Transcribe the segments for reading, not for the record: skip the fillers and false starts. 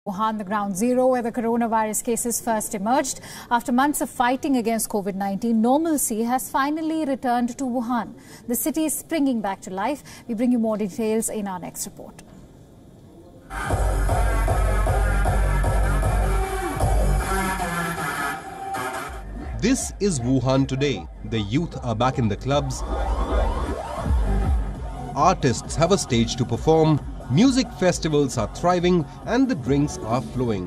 Wuhan, the ground zero where the coronavirus cases first emerged. After months of fighting against COVID-19, normalcy has finally returned to Wuhan. The city is springing back to life. We bring you more details in our next report. This is Wuhan today. The youth are back in the clubs. Artists have a stage to perform. Music festivals are thriving and the drinks are flowing.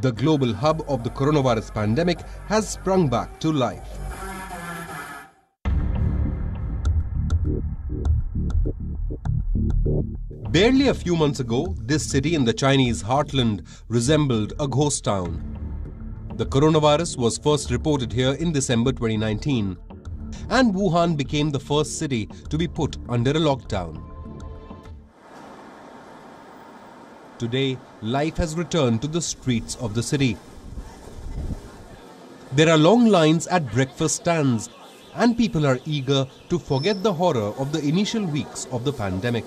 The global hub of the coronavirus pandemic has sprung back to life. Barely a few months ago, this city in the Chinese heartland resembled a ghost town. The coronavirus was first reported here in December 2019, and Wuhan became the first city to be put under a lockdown. Today, life has returned to the streets of the city. There are long lines at breakfast stands, and people are eager to forget the horror of the initial weeks of the pandemic.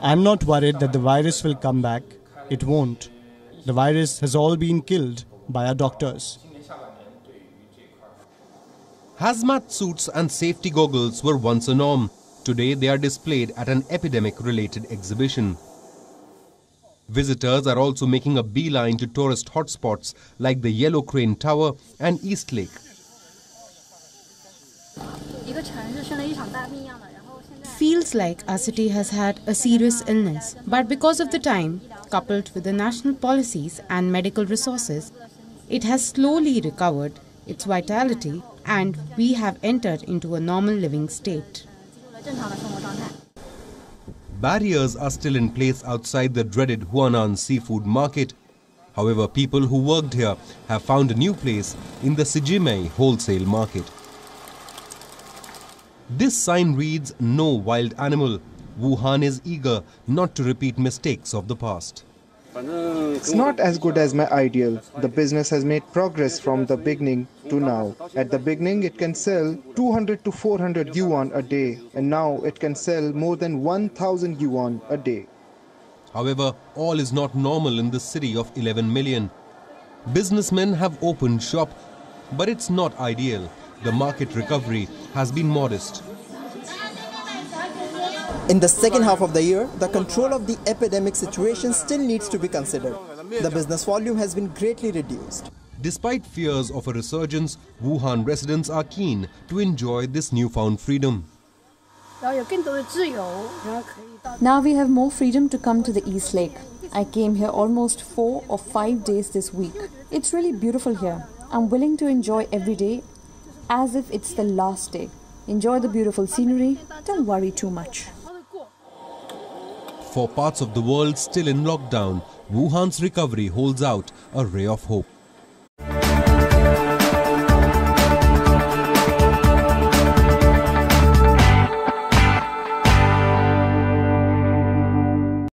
I'm not worried that the virus will come back. It won't. The virus has all been killed by our doctors. Hazmat suits and safety goggles were once a norm. Today they are displayed at an epidemic-related exhibition. Visitors are also making a beeline to tourist hotspots like the Yellow Crane Tower and East Lake. Feels like our city has had a serious illness, but because of the time, coupled with the national policies and medical resources, it has slowly recovered its vitality and we have entered into a normal living state. Barriers are still in place outside the dreaded Huanan seafood market. However, people who worked here have found a new place in the Sijimei wholesale market. This sign reads, "No wild animal." Wuhan is eager not to repeat mistakes of the past. It's not as good as my ideal. The business has made progress from the beginning to now. At the beginning, it can sell 200 to 400 yuan a day, and now it can sell more than 1,000 yuan a day. However, all is not normal in the city of 11 million. Businessmen have opened shop, but it's not ideal. The market recovery has been modest. In the second half of the year, the control of the epidemic situation still needs to be considered. The business volume has been greatly reduced. Despite fears of a resurgence, Wuhan residents are keen to enjoy this newfound freedom. Now we have more freedom to come to the East Lake. I came here almost 4 or 5 days this week. It's really beautiful here. I'm willing to enjoy every day as if it's the last day. Enjoy the beautiful scenery, don't worry too much. For parts of the world still in lockdown, Wuhan's recovery holds out a ray of hope.